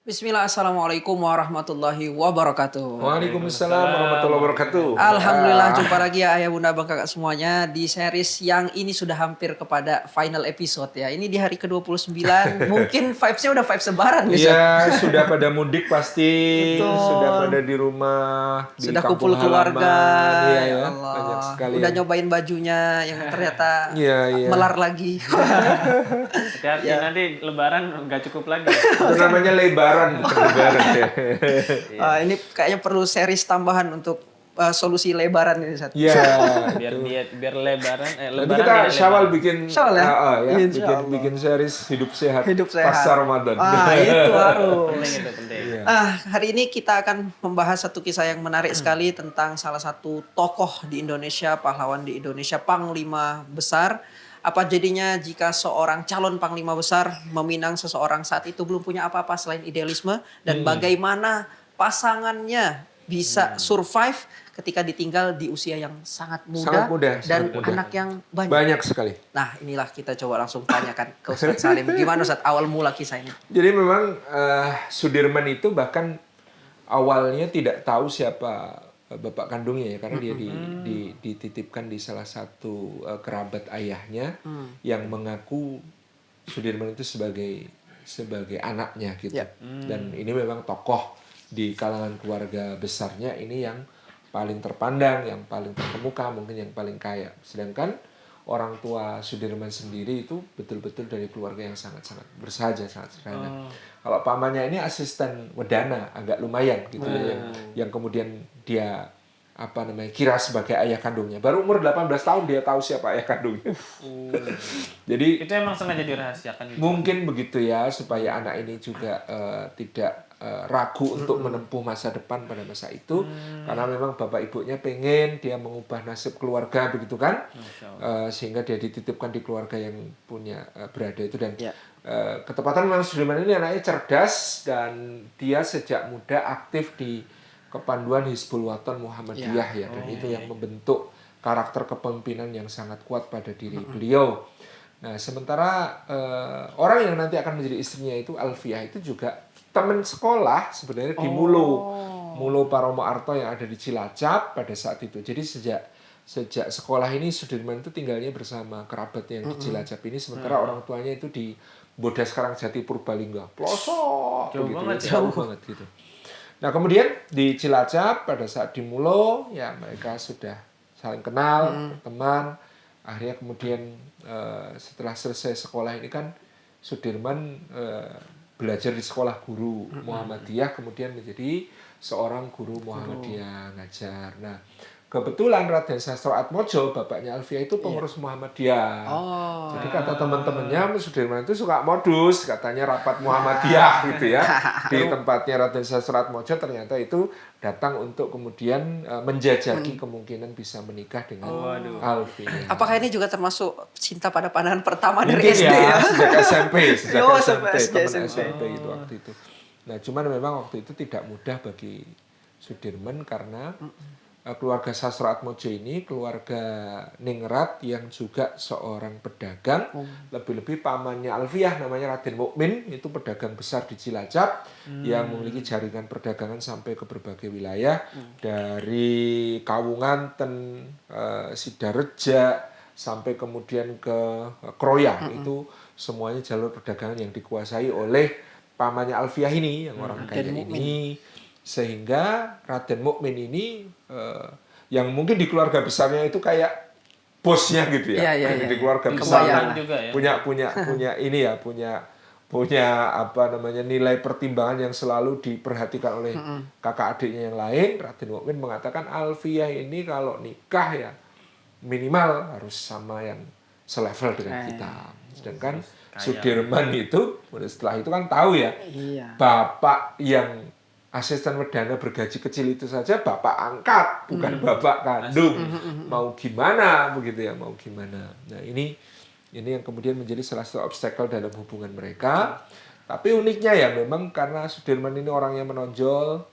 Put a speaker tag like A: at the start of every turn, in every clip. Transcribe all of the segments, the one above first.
A: Bismillah, Assalamualaikum warahmatullahi wabarakatuh.
B: Waalaikumsalam warahmatullahi wabarakatuh.
A: Alhamdulillah jumpa lagi ya ayah bunda abang kakak semuanya di series yang ini sudah hampir kepada final episode ya. Ini di hari ke-29, mungkin vibes-nya udah vibes lebaran nih.
B: Iya, sudah pada mudik pasti,
A: Betul.
B: sudah pada di rumah, di
A: Sudah
B: kampung
A: kumpul keluarga,
B: halaman. Iya
A: ya
B: ya,
A: Allah.
B: banyak sekali.
A: Udah nyobain bajunya yang ternyata
B: Iya.
A: melar lagi.
C: Hati-hati nanti lebaran nggak cukup lagi.
B: Itu namanya lebaran, bukan lebaran ya.
A: Ini kayaknya perlu series tambahan untuk solusi lebaran ini Sat.
B: Iya.
C: biar lebaran
B: Nanti
C: lebaran
B: kita
C: tidak
B: Syawal
C: lebaran.
B: bikin
A: Syawal ya? Insya Allah.
B: bikin series hidup sehat.
A: Hidup sehat.
B: Pasca Ramadan.
A: Itu harus.
C: Penting itu penting.
B: Iya.
A: Hari ini kita akan membahas satu kisah yang menarik sekali tentang salah satu tokoh di Indonesia, pahlawan di Indonesia, Panglima Besar. Apa jadinya jika seorang calon Panglima Besar meminang seseorang saat itu belum punya apa-apa selain idealisme, dan bagaimana pasangannya bisa survive ketika ditinggal di usia yang sangat
B: Sangat muda,
A: dan
B: sangat muda.
A: anak yang banyak.
B: Banyak sekali.
A: Nah, inilah kita coba langsung tanyakan ke Ustadz Salim. Gimana Ustadz awal mula kisah ini?
B: Jadi memang Sudirman itu bahkan awalnya tidak tahu siapa bapak kandungnya ya, karena dia dititipkan di salah satu kerabat ayahnya yang mengaku Sudirman itu sebagai anaknya gitu.
A: Ya.
B: Dan ini memang tokoh di kalangan keluarga besarnya ini yang paling terpandang, yang paling terkemuka, mungkin yang paling kaya. Sedangkan orang tua Sudirman sendiri itu betul-betul dari keluarga yang sangat-sangat bersahaja, sangat sederhana. Kalau pamannya ini asisten wedana, agak lumayan gitu ya, yang kemudian dia kira sebagai ayah kandungnya. Baru umur 18 tahun dia tahu siapa ayah kandungnya. Jadi
C: Itu emang sengaja dirahasiakan.
B: mungkin begitu ya, supaya anak ini juga tidak ragu untuk menempuh masa depan pada masa itu, karena memang bapak ibunya pengen dia mengubah nasib keluarga begitu kan, sehingga dia dititipkan di keluarga yang punya berada itu. Dan ketepatan memang Sudirman ini anaknya cerdas, dan dia sejak muda aktif di kepanduan Hizbul Wathan Muhammadiyah ya, dan itu yang membentuk karakter kepemimpinan yang sangat kuat pada diri beliau. Nah, sementara orang yang nanti akan menjadi istrinya itu Alfiah itu juga teman sekolah sebenarnya di Mulo Paromo Arto yang ada di Cilacap pada saat itu. Jadi sejak sekolah ini Sudirman itu tinggalnya bersama kerabatnya yang di Cilacap ini, sementara orang tuanya itu di Bodas Karangjati Purbalingga, pelosok
C: Jauh
B: begitu,
C: banget ya.
B: jauh banget gitu. Nah, kemudian di Cilacap pada saat di Mulo ya mereka sudah saling kenal, berteman. Akhirnya kemudian setelah selesai sekolah ini kan Sudirman belajar di sekolah guru Muhammadiyah, kemudian menjadi seorang guru Muhammadiyah ngajar. Nah, kebetulan Raden Sastro Atmojo, bapaknya Alfiah itu pengurus Muhammadiyah. Jadi kata teman-temannya Sudirman itu suka modus, katanya rapat Muhammadiyah gitu ya. Di tempatnya Raden Sastro Atmojo, ternyata itu datang untuk kemudian menjajaki kemungkinan bisa menikah dengan Alfiah.
A: Apakah ini juga termasuk cinta pada pandangan pertama dari
B: Mungkin
A: SD
B: ya,
A: ya?
B: sejak SMP,
A: sampai
B: teman
A: SMP.
B: SMP itu waktu itu. Nah, cuman memang waktu itu tidak mudah bagi Sudirman karena keluarga Sastro Atmojo ini keluarga ningrat yang juga seorang pedagang. Lebih-lebih pamannya Alfiah namanya Raden Mukmin, itu pedagang besar di Cilacap yang memiliki jaringan perdagangan sampai ke berbagai wilayah, dari Kawunganten, Sidareja sampai kemudian ke Kroya. Itu semuanya jalur perdagangan yang dikuasai oleh pamannya Alfiah ini, yang orang kaya ini. Sehingga Raden Mukmin ini yang mungkin di keluarga besarnya itu kayak bosnya gitu ya. Di keluarga besarnya
C: juga ya.
B: punya nilai pertimbangan yang selalu diperhatikan oleh kakak adiknya yang lain. Raden Mukmin mengatakan Alfiah ini kalau nikah ya minimal harus sama yang selevel dengan kita. Sedangkan Sudirman itu setelah itu kan tahu ya, bapak yang asisten wedana bergaji kecil itu saja bapak angkat, bukan bapak kandung. Mau gimana begitu ya, mau gimana. Nah, ini yang kemudian menjadi salah satu obstacle dalam hubungan mereka. Tapi uniknya ya memang karena Sudirman ini orang yang menonjol,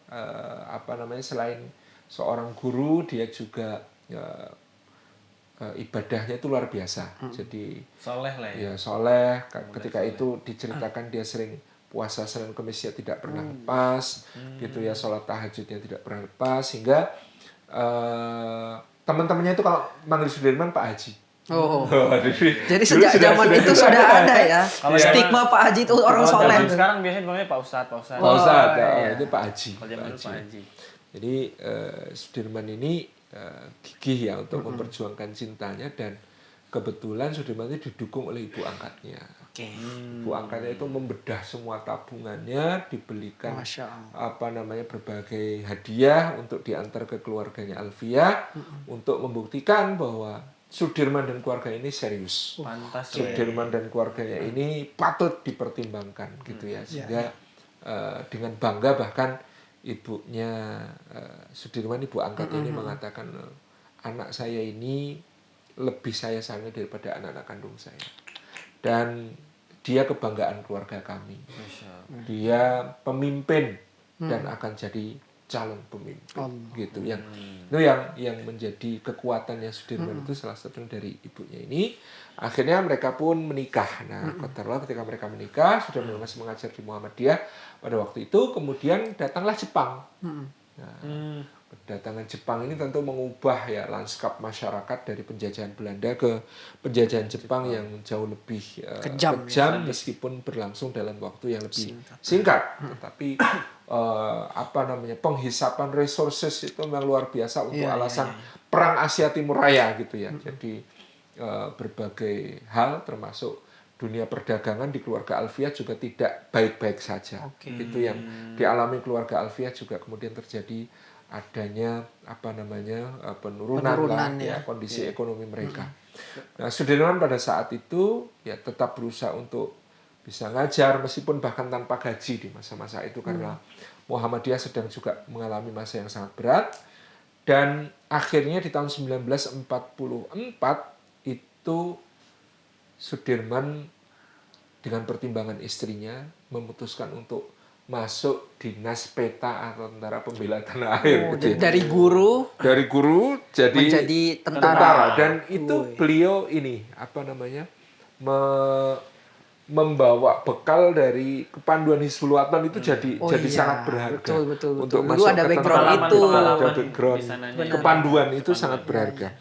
B: selain seorang guru, dia juga ibadahnya itu luar biasa. Jadi
C: Soleh lah ya.
B: ya soleh. Ketika itu diceritakan dia sering puasa Senin Kemisnya tidak pernah lepas, gitu ya, sholat tahajudnya tidak pernah lepas, sehingga teman-temannya itu kalau manggil Sudirman Pak Haji.
A: Oh. Jadi
B: Dulu
A: sejak zaman itu sudah ada ya.
C: Kalau
A: Stigma Pak Haji itu orang
C: Kalau
A: soleh.
C: zaman sekarang biasanya dipanggilnya Pak Ustadz, Pak Ustadz.
B: Pak Ustadz,
A: iya.
B: itu Pak Haji.
C: Kalau zaman dulu Pak Haji.
B: Jadi Sudirman ini gigih ya untuk memperjuangkan cintanya, dan kebetulan Sudirman itu didukung oleh ibu angkatnya.
A: Oke.
B: Ibu angkatnya itu membedah semua tabungannya, dibelikan
A: Masya Allah.
B: berbagai hadiah untuk diantar ke keluarganya Alfiah untuk membuktikan bahwa Sudirman dan keluarga ini serius.
C: Pantas.
B: Sudirman dan keluarganya ini patut dipertimbangkan gitu ya, sehingga dengan bangga bahkan ibunya Sudirman, ibu angkat ini mengatakan, anak saya ini lebih saya sayangi daripada anak-anak kandung saya, dan dia kebanggaan keluarga kami. Dia pemimpin dan akan jadi calon pemimpin gitu. Itu yang menjadi kekuatannya Sudirman itu salah satunya dari ibunya ini. Akhirnya mereka pun menikah. Nah, ketika mereka menikah, Sudirman masih mengajar di Muhammadiyah pada waktu itu. Kemudian datanglah Jepang. Nah, kedatangan Jepang ini tentu mengubah ya lanskap masyarakat dari penjajahan Belanda ke penjajahan Jepang yang jauh lebih kejam meskipun berlangsung dalam waktu yang lebih singkat. Tetapi penghisapan resources itu memang luar biasa untuk alasan perang Asia Timur Raya gitu ya. Jadi berbagai hal termasuk dunia perdagangan di keluarga Alfiah juga tidak baik-baik saja. Itu yang dialami keluarga Alfiah, juga kemudian terjadi adanya penurunan lah, kondisi ekonomi mereka. Nah, Sudirman pada saat itu ya tetap berusaha untuk bisa ngajar meskipun bahkan tanpa gaji di masa-masa itu, karena Muhammadiyah sedang juga mengalami masa yang sangat berat. Dan akhirnya di tahun 1944 itu Sudirman dengan pertimbangan istrinya memutuskan untuk masuk dinas peta atau tentara pembela tanah air gitu ya.
A: Dari guru
B: jadi
A: menjadi tentara.
B: Dan itu beliau ini membawa bekal dari kepanduan Hizbul Wathan itu jadi sangat berharga.
A: Betul.
B: Untuk
A: Dulu
B: masuk
A: ada
B: ke
A: background
B: tentara,
A: itu.
B: ada background kepanduan itu sangat berharga.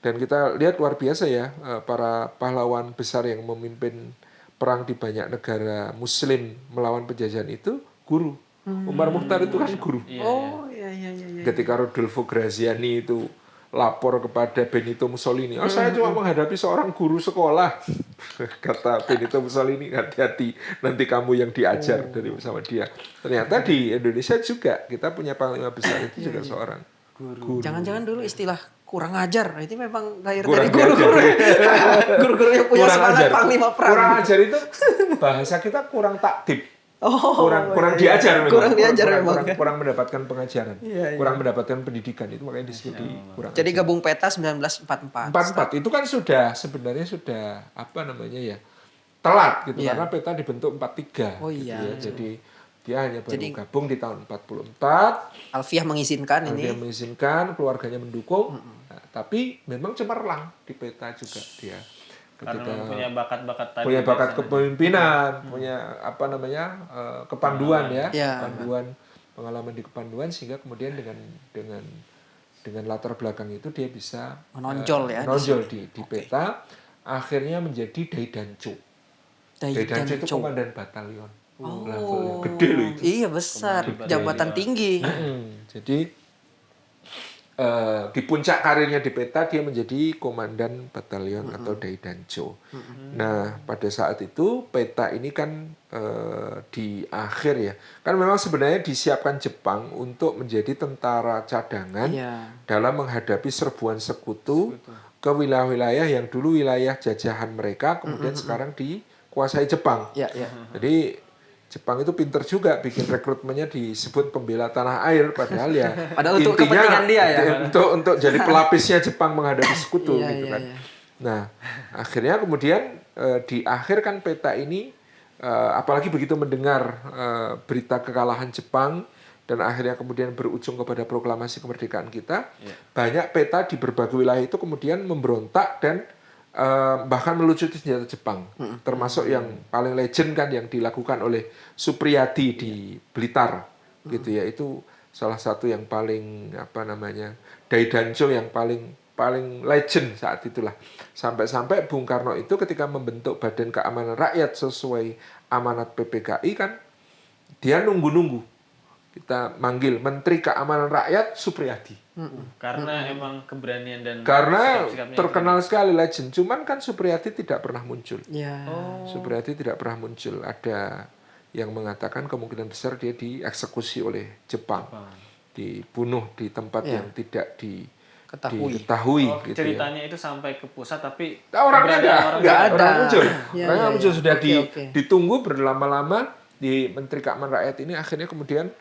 B: Dan kita lihat luar biasa ya, para pahlawan besar yang memimpin perang di banyak negara Muslim melawan penjajahan itu guru. Umar Mukhtar itu kan guru.
A: Iya.
B: Ketika Rodolfo Graziani itu lapor kepada Benito Mussolini, saya cuma menghadapi seorang guru sekolah. Kata Benito Mussolini, hati-hati, nanti kamu yang diajar dari bersama dia. Ternyata di Indonesia juga kita punya panglima besar itu juga seorang guru.
A: Jangan-jangan dulu istilah kurang ajar itu memang lahir
B: Kurang
A: dari guru-guru. Guru-guru yang punya semangat panglima perang.
B: Kurang ajar itu bahasa kita kurang taktib. Kurang diajar memang. Kurang mendapatkan pengajaran. Kurang mendapatkan pendidikan, itu makanya disebut kurang.
A: Jadi gabung peta 1944.
B: 44 itu kan sebenarnya sudah telat gitu, karena peta dibentuk 43 gitu ya. Jadi dia hanya baru gabung di tahun 44.
A: Alfiah mengizinkan ini.
B: Alfiah mengizinkan, keluarganya mendukung. Nah, tapi memang cemerlang di peta juga dia. Ketika
C: punya bakat-bakat tadi.
B: Punya bakat kepemimpinan, punya kepanduan ya. Kepanduan, pengalaman di kepanduan, sehingga kemudian dengan latar belakang itu dia bisa
A: menonjol
B: di peta. Akhirnya menjadi Daidancho. Daidancho itu komandan batalion. Levelnya gede loh itu.
A: Iya, besar, jabatan tinggi.
B: Jadi di puncak karirnya di peta dia menjadi komandan batalion atau Daidancho. Nah, pada saat itu peta ini kan di akhir ya. Kan memang sebenarnya disiapkan Jepang untuk menjadi tentara cadangan dalam menghadapi serbuan sekutu ke wilayah-wilayah yang dulu wilayah jajahan mereka, kemudian sekarang dikuasai Jepang. Jadi Jepang itu pinter juga bikin rekrutmennya disebut pembela tanah air, padahal
A: untuk kepentingan dia ya.
B: Untuk jadi pelapisnya Jepang menghadapi sekutu gitu kan. Nah, akhirnya kemudian di akhir kan peta ini apalagi begitu mendengar berita kekalahan Jepang dan akhirnya kemudian berujung kepada proklamasi kemerdekaan kita, banyak peta di berbagai wilayah itu kemudian memberontak dan bahkan melucuti senjata Jepang, termasuk yang paling legend kan yang dilakukan oleh Supriyadi di Blitar, gitu ya. Itu salah satu yang paling Daidancho yang paling legend saat itulah. Sampai-sampai Bung Karno itu ketika membentuk Badan Keamanan Rakyat sesuai amanat PPKI kan, dia nunggu-nunggu. Kita manggil Menteri Keamanan Rakyat Supriyadi.
C: Karena emang keberanian dan
B: Karena
C: sikap-sikapnya
B: terkenal sekali legend. Cuman kan Supriyadi tidak pernah muncul.
A: Ya.
B: Supriyadi tidak pernah muncul. Ada yang mengatakan kemungkinan besar dia dieksekusi oleh Jepang. Dibunuh di tempat yang tidak diketahui.
C: Oh,
B: gitu
C: ceritanya itu sampai ke pusat tapi
B: orangnya nggak ada. Orang muncul.
A: Ya,
B: Orangnya
A: ya,
B: muncul
A: ya.
B: sudah
A: Oke.
B: ditunggu berlama-lama di Menteri Keamanan Rakyat ini. Akhirnya kemudian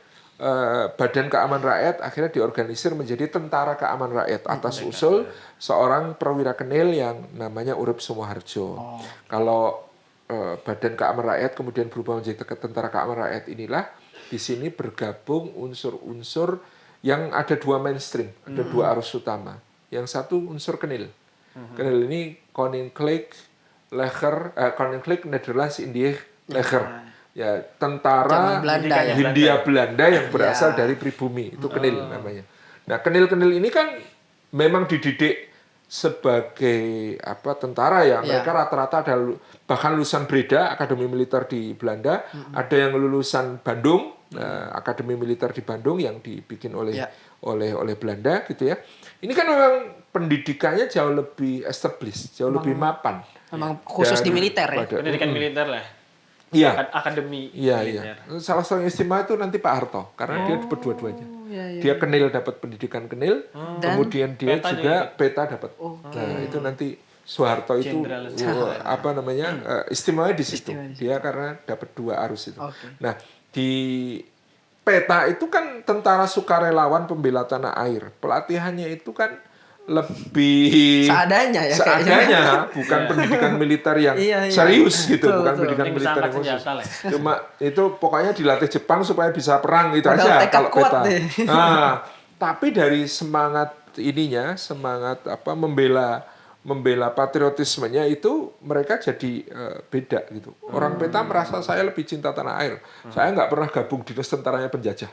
B: Badan Keamanan Rakyat akhirnya diorganisir menjadi Tentara Keamanan Rakyat atas usul seorang perwira kenil yang namanya Urip Sumoharjo. Kalau Badan Keamanan Rakyat kemudian berubah menjadi Tentara Keamanan Rakyat inilah di sini bergabung unsur-unsur yang ada dua mainstream, ada dua arus utama. Yang satu unsur kenil. Kenil ini Koninklijk Nederlands-Indisch Leger. Ya, tentara Hindia Belanda yang berasal dari pribumi. Itu kenil namanya. Nah, kenil-kenil ini kan memang dididik sebagai tentara ya. Mereka rata-rata ada bahkan lulusan Breda, Akademi Militer di Belanda, ada yang lulusan Bandung, Akademi Militer di Bandung yang dibikin oleh Belanda gitu ya. Ini kan memang pendidikannya jauh lebih established, jauh lebih mapan.
A: Memang khusus di militer ya.
C: pendidikan militer lah.
B: Iya.
C: Akademi
B: militer. Salah satu yang istimewa itu nanti Pak Harto karena dia dapat dua-duanya. Dia kenil dapat pendidikan kenil, kemudian dia juga peta dapat. Nah, itu nanti Soeharto itu istimewa di situ. Dia karena dapat dua arus itu. Nah, di peta itu kan tentara sukarelawan pembela tanah air. Pelatihannya itu kan lebih
A: seadanya ya
B: seadanya, bukan pendidikan militer yang serius gitu, bukan pendidikan militer yang khusus. Cuma itu pokoknya dilatih Jepang supaya bisa perang gitu aja kalau peta. Nah, tapi dari semangat membela patriotismenya itu mereka jadi beda gitu. Orang peta merasa saya lebih cinta tanah air. Saya nggak pernah gabung dinas tentaranya penjajah.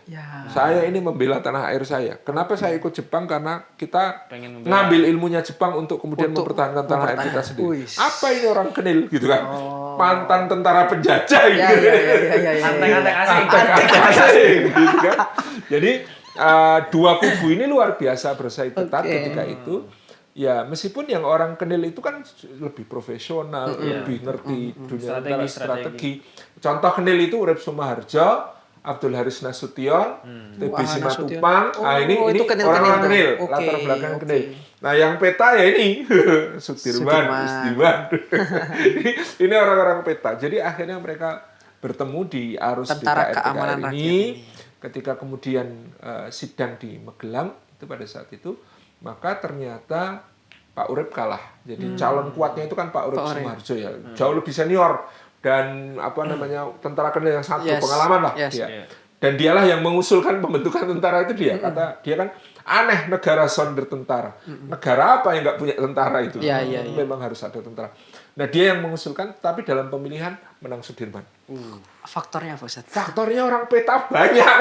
B: Saya ini membela tanah air saya. Kenapa saya ikut Jepang? Karena kita ngambil ilmunya Jepang untuk kemudian mempertahankan tanah air kita sendiri. Apa ini orang kenil gitu kan? Mantan tentara penjajah gitu.
C: Antek-antek
B: asing gitu kan. Jadi dua kubu ini luar biasa bersaing ketat ketika itu. Ya, meskipun yang orang kenil itu kan lebih profesional, lebih ngerti dunia strategi. Contoh kenil itu Urip Sumoharjo, Abdul Haris Nasution, TB Simatupang. Ini orang-orang kenil, latar belakang kenil. Nah, yang peta ya ini Sudirman, Istiman. Ini orang-orang peta. Jadi akhirnya mereka bertemu di arus
A: Tentara Keamanan
B: ini. Ketika kemudian sidang di Magelang itu pada saat itu, maka ternyata Pak Urip kalah. Jadi calon kuatnya itu kan Pak Urip Sumoharjo ya. Jauh lebih senior dan tentara kenil yang satu pengalaman lah dia. Dan dialah yang mengusulkan pembentukan tentara itu dia. Kata dia kan aneh negara sonder tentara. Negara apa yang nggak punya tentara itu? Memang harus ada tentara. Nah, dia yang mengusulkan, tapi dalam pemilihan menang Sudirman.
A: Faktornya apa, Ustaz?
B: Faktornya orang peta banyak.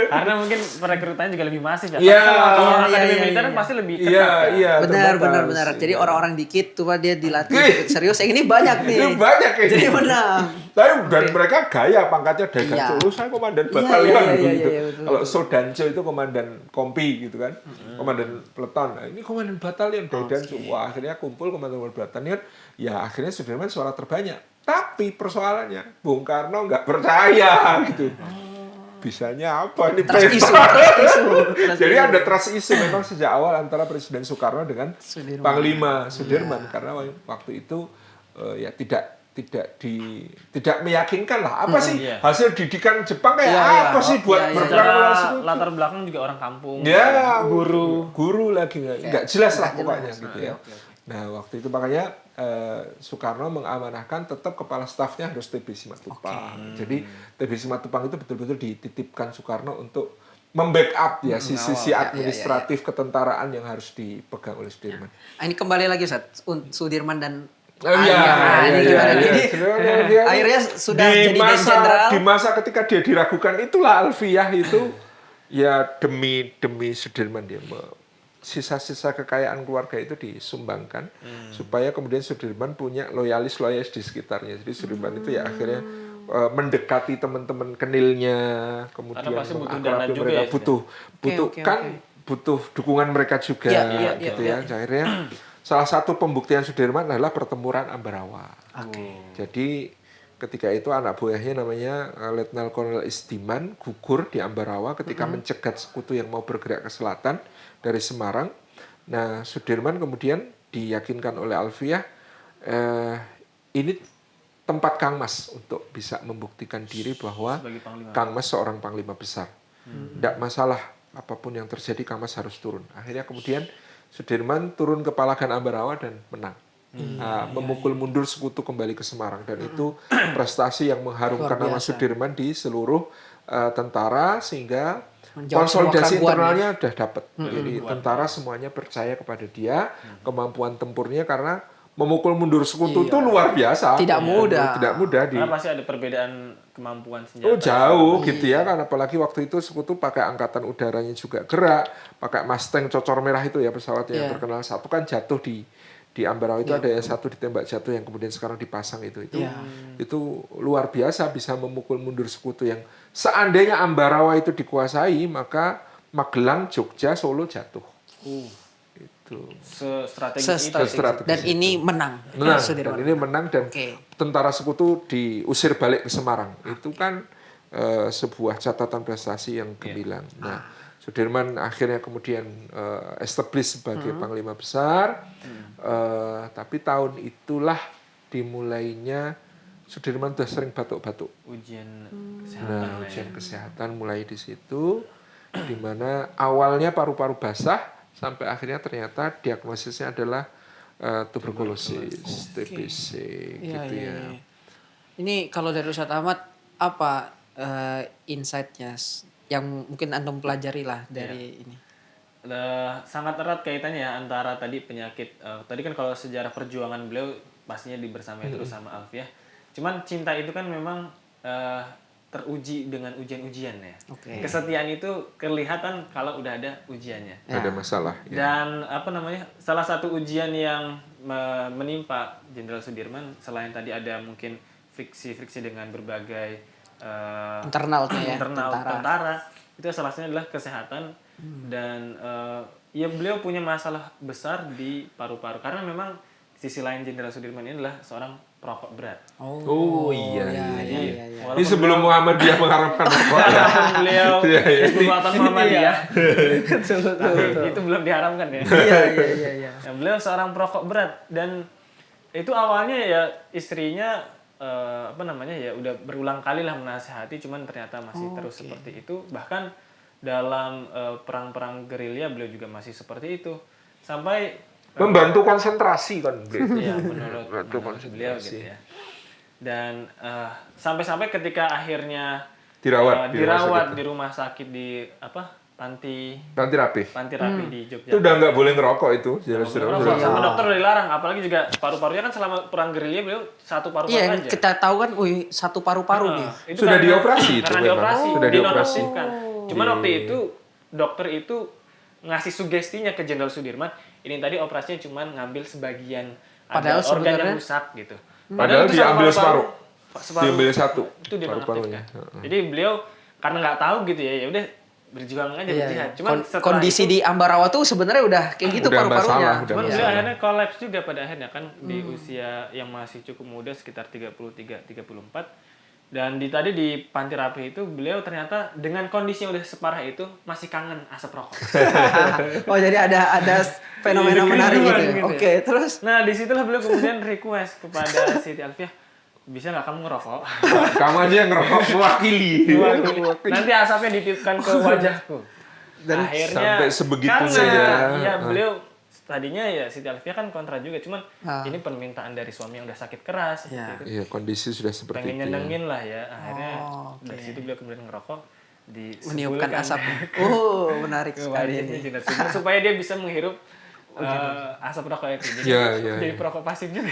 C: Karena mungkin perekrutannya juga lebih masif ya. Kalau akademi militer kan pasti lebih ketat.
A: Benar. Jadi orang-orang dikit tuh dia dilatih serius. Yang ini banyak nih.
B: Ini banyak ini.
A: Jadi menang.
B: Dan mereka gaya pangkatnya Daidancho. Saya komandan batalion gitu. Kalau Sodancho itu komandan kompi gitu kan. Komandan peleton. Nah, ini komandan batalion Daidancho. Wah, akhirnya kumpul komandan batalion. Ya akhirnya Sudirman suara terbanyak. Tapi persoalannya Bung Karno nggak percaya gitu. Bisanya apa ini peta? Jadi ada trust issue memang sejak awal antara Presiden Soekarno dengan Panglima Sudirman karena waktu itu ya tidak meyakinkan lah. Apa sih hasil didikan Jepang kayak apa sih buat berperang?
C: Latar belakang juga orang kampung.
B: Ya, guru lagi nggak jelas lah pokoknya gitu ya. Nah, waktu itu makanya Soekarno mengamanahkan tetap kepala stafnya harus TB Simatupang. Jadi TB Simatupang itu betul-betul dititipkan Soekarno untuk membackup ya sisi
A: Ya,
B: administratif ketentaraan yang harus dipegang oleh Sudirman.
A: Ini kembali lagi Sudirman dan
B: Oh, iya,
A: ini gimana nih?
B: Dia
A: Akhirnya sudah jadi jenderal.
B: di masa ketika dia diragukan itulah Alfiah itu ya demi Sudirman dia sisa-sisa kekayaan keluarga itu disumbangkan supaya kemudian Sudirman punya loyalis di sekitarnya. Jadi Sudirman itu ya akhirnya mendekati teman-teman kenilnya, kemudian
C: pasti butuh dana
B: mengakrabi
C: juga
B: mereka
C: ya,
B: butuh dukungan mereka juga gitu ya. Akhirnya salah satu pembuktian Sudirman adalah pertempuran Ambarawa. Jadi ketika itu anak buahnya namanya Letnan Kolonel Istiman gugur di Ambarawa ketika mencegat sekutu yang mau bergerak ke selatan dari Semarang. Nah, Sudirman kemudian diyakinkan oleh Alfiah ini tempat Kang Mas untuk bisa membuktikan diri bahwa Kang Mas seorang panglima besar. Tidak masalah apapun yang terjadi, Kang Mas harus turun. Akhirnya kemudian Sudirman turun ke Palagan Ambarawa dan menang. Memukul mundur sekutu kembali ke Semarang. Dan itu prestasi yang mengharumkan nama Sudirman di seluruh tentara sehingga konsolidasi internalnya udah dapat. Jadi tentara semuanya percaya kepada dia, kemampuan tempurnya karena memukul mundur sekutu itu luar biasa.
A: Tidak mudah.
B: Tidak mudah.
C: Karena pasti ada perbedaan kemampuan senjata.
B: Oh jauh gitu ya, karena apalagi waktu itu sekutu pakai angkatan udaranya juga gerak, pakai Mustang cocor merah itu ya pesawat yang terkenal. Satu kan jatuh di Ambarawa itu ada yang satu ditembak jatuh yang kemudian sekarang dipasang itu luar biasa bisa memukul mundur sekutu yang seandainya Ambarawa itu dikuasai maka Magelang, Jogja, Solo jatuh. Itu.
C: Strategis itu.
A: Dan ini menang.
B: Dan ini menang dan tentara sekutu diusir balik ke Semarang. Itu kan sebuah catatan prestasi yang gemilang. Nah, Sudirman akhirnya kemudian establish sebagai panglima besar. Tapi tahun itulah dimulainya Sudirman sudah sering batuk-batuk.
C: Ujian
B: kesehatan mulai di situ, di mana awalnya paru-paru basah. Sampai akhirnya ternyata diagnosisnya adalah tuberkulosis, TBC, gitu ya.
A: Ini kalau dari Ustadz Ahmad, apa insight-nya yang mungkin Antum pelajari lah dari ini?
C: Sangat erat kaitannya ya antara tadi penyakit. Tadi kan kalau sejarah perjuangan beliau pastinya dibersamai terus sama Alfiah. Cuman cinta itu kan memang teruji dengan ujian-ujian ya. Kesetiaan itu kelihatan kalau udah ada ujiannya.
B: Ada masalah.
C: Dan salah satu ujian yang menimpa Jenderal Sudirman selain tadi ada mungkin friksi dengan berbagai
A: internal
C: tentara. Itu salah satunya adalah kesehatan dan beliau punya masalah besar di paru-paru karena memang sisi lain Jenderal Sudirman ini adalah seorang perokok berat.
B: Iya.
C: Ini
B: sebelum Muhammadiyah mengharamkan rokok.
C: Beliau Buatan Muhammadiyah. Itu belum diharamkan ya. Iya. Beliau seorang perokok berat dan itu awalnya ya istrinya udah berulang kali lah menasihati cuman ternyata masih terus seperti itu. Bahkan dalam perang-perang gerilya beliau juga masih seperti itu. Sampai
B: membantu konsentrasi kan beliau.
C: Iya, menurut beliau gitu ya. Dan sampai-sampai ketika akhirnya
B: dirawat
C: di rumah sakit di panti rapi di Jogja.
B: Itu udah nggak boleh ngerokok itu.
C: Sama dokter udah dilarang, apalagi juga paru-parunya kan selama perang gerilya beliau satu paru-paru aja.
A: Iya, kita tahu kan, satu paru-paru nih.
C: Itu
B: sudah dioperasi itu.
C: Karena dioperasi, dinonaktifkan. Cuman waktu itu dokter itu ngasih sugestinya ke Jenderal Sudirman, ini tadi operasinya cuma ngambil sebagian ada organ yang rusak gitu.
B: Padahal diambil separuh. Diambil satu.
C: Itu dinonaktifkan. Jadi beliau karena nggak tahu gitu ya udah berjuang aja berjihad. Cuman
A: kondisi di Ambarawa tuh sebenarnya udah kayak gitu paru-parunya.
C: Cuman beliau akhirnya kolaps juga pada akhirnya kan di usia yang masih cukup muda sekitar 33-34. Dan tadi di panti rapi itu beliau ternyata dengan kondisi yang udah separah itu masih kangen asap rokok.
A: Jadi ada fenomena menarik gitu. Oke, terus?
C: Nah disitulah beliau kemudian request kepada Siti Alfiah, bisa nggak kamu ngerokok?
B: Kamu aja yang ngerokok mewakili.
C: Nanti asapnya dititipkan ke wajahku. Dan akhirnya
B: sampai sebegitunya.
C: Iya beliau tadinya ya Siti Alfiah kan kontra juga, cuman ini permintaan dari suami yang udah sakit keras.
B: Iya, kondisi sudah seperti
C: pengen
B: itu.
C: nyenengin lah ya, akhirnya dari situ beliau kemudian ngerokok.
A: Meniupkan asap. Oh, menarik
C: ke
A: sekali
C: wajahnya
A: ini.
C: Jenderal Sudirman supaya dia bisa menghirup asap rokok itu. Jadi, jadi perokok pasif juga.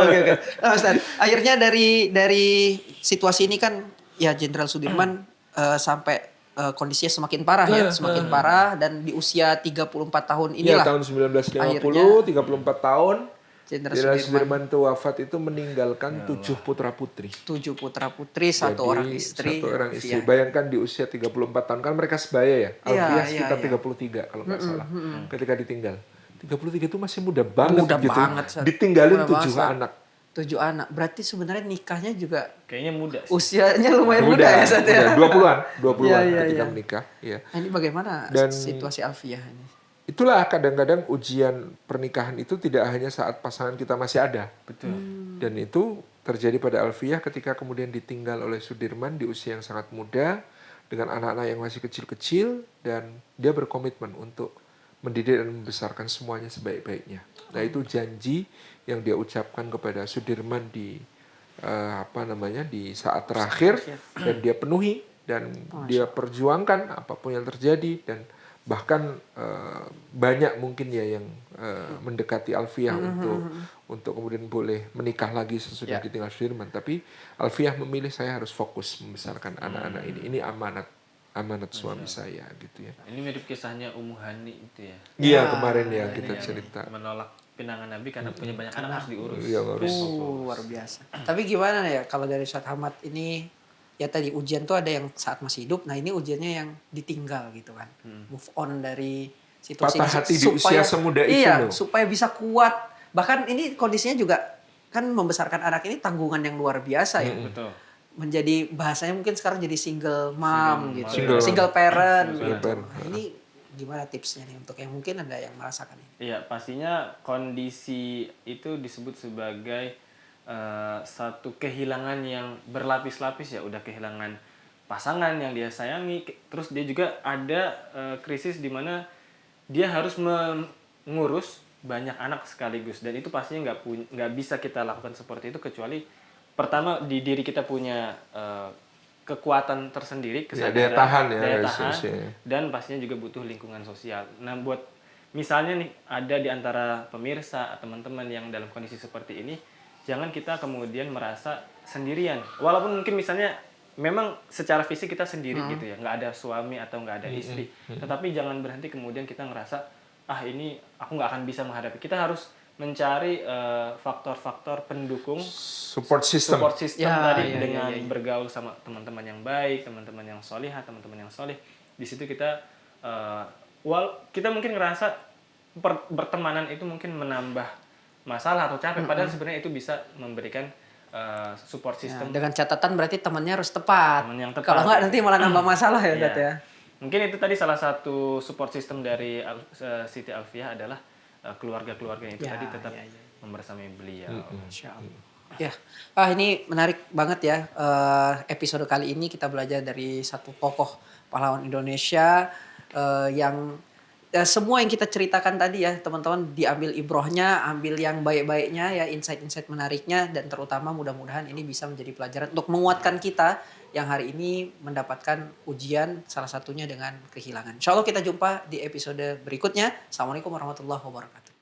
A: Oke. Nah, Ustaz, akhirnya dari situasi ini kan ya Jenderal Sudirman sampai kondisinya semakin parah ya, semakin parah dan di usia 34 tahun
B: Iya,
A: inilah
B: tahun 1950,
A: akhirnya
B: 34 tahun.
A: Jenderal
B: Jenderal
A: Sudirman
B: Sudirman itu wafat itu meninggalkan 7 putra-putri.
A: 7 putra-putri, satu orang istri.
B: Satu orang istri.
A: Alfiah.
B: Bayangkan di usia 34 tahun, kan mereka sebaya ya.
A: Iya,
B: Alfiah
A: iya,
B: sekitar
A: iya.
B: 33 kalau nggak salah. Ketika ditinggal. 33 itu masih muda banget
A: Muda
B: gitu.
A: banget, Sat.
B: Ditinggalin
A: Muda
B: 7
A: banget, Sat.
B: anak.
A: 7 anak. Berarti sebenarnya nikahnya juga
C: Kayaknya muda sih.
A: usianya lumayan muda ya, Sat ya.
B: 20-an
A: Iya,
B: ketika
A: iya.
B: menikah. Iya.
A: Nah, ini bagaimana
B: Dan-
A: situasi Alfiah ini?
B: Itulah kadang-kadang ujian pernikahan itu tidak hanya saat pasangan kita masih ada.
C: Betul.
B: Dan itu terjadi pada Alfiah ketika kemudian ditinggal oleh Sudirman di usia yang sangat muda dengan anak-anak yang masih kecil-kecil dan dia berkomitmen untuk mendidik dan membesarkan semuanya sebaik-baiknya. Nah, itu janji yang dia ucapkan kepada Sudirman di di saat terakhir dan dia penuhi dan dia perjuangkan apapun yang terjadi dan bahkan banyak mungkin ya yang mendekati Alfiah untuk kemudian boleh menikah lagi sesudah ditinggal Sudirman, tapi Alfiah memilih saya harus fokus membesarkan anak-anak ini amanat suami saya gitu ya.
C: Ini mirip kisahnya Ummu Hani itu ya.
B: Iya, kemarin ya kita
C: Yang
B: cerita.
C: menolak pinangan Nabi karena punya banyak anak harus diurus.
B: Iya, harus.
A: Luar biasa. Tapi gimana ya kalau dari Ustaz Ahmad ini ya tadi ujian tuh ada yang saat masih hidup. Nah, ini ujiannya yang ditinggal gitu kan. Move on dari situasi
B: Patah hati di usia semuda itu
A: iya,
B: loh.
A: supaya bisa kuat. Bahkan ini kondisinya juga kan membesarkan anak ini tanggungan yang luar biasa ya.
C: Betul.
A: Menjadi bahasanya mungkin sekarang jadi single mom gitu.
B: Single
A: Single parent
B: Single
A: gitu.
B: parent.
A: Nah, ini gimana tipsnya nih untuk yang mungkin ada yang merasakan ini?
C: Iya, pastinya kondisi itu disebut sebagai satu kehilangan yang berlapis-lapis ya. Udah kehilangan pasangan yang dia sayangi, terus dia juga ada krisis di mana dia harus mengurus banyak anak sekaligus dan itu pastinya nggak bisa kita lakukan seperti itu kecuali pertama di diri kita punya kekuatan tersendiri, kesadaran,
B: daya tahan ya,
C: daya
B: dari
C: tahan,
B: sosial.
C: dan pastinya juga butuh lingkungan sosial. Nah, buat misalnya nih ada di antara pemirsa teman-teman yang dalam kondisi seperti ini, jangan kita kemudian merasa sendirian. Walaupun mungkin misalnya memang secara fisik kita sendiri gitu ya, nggak ada suami atau nggak ada istri, tetapi jangan berhenti kemudian kita ngerasa ini aku nggak akan bisa menghadapi. Kita harus mencari faktor-faktor pendukung
B: Support system.
A: Ya,
C: tadi
A: ya,
C: dengan
A: ya.
C: bergaul sama teman-teman yang baik, teman-teman yang solihah, teman-teman yang solih. Di situ kita kita mungkin ngerasa bertemanan itu mungkin menambah masalah atau capek, padahal sebenarnya itu bisa memberikan support system.
A: Dengan catatan berarti temannya harus tepat.
C: Teman yang tepat.
A: Kalau nggak nanti malah nambah masalah ya,
C: Iya.
A: Zat ya.
C: Mungkin itu tadi salah satu support system dari Siti Alfiah adalah keluarga-keluarga itu
A: Ya,
C: tadi tetap
A: ya, ya.
C: membersamai beliau.
A: Insya Allah. Ya, ini menarik banget ya. Episode kali ini kita belajar dari satu tokoh pahlawan Indonesia yang semua yang kita ceritakan tadi ya teman-teman diambil ibrohnya, ambil yang baik-baiknya ya, insight-insight menariknya dan terutama mudah-mudahan ini bisa menjadi pelajaran untuk menguatkan kita yang hari ini mendapatkan ujian salah satunya dengan kehilangan. Insya Allah kita jumpa di episode berikutnya. Assalamualaikum warahmatullahi wabarakatuh.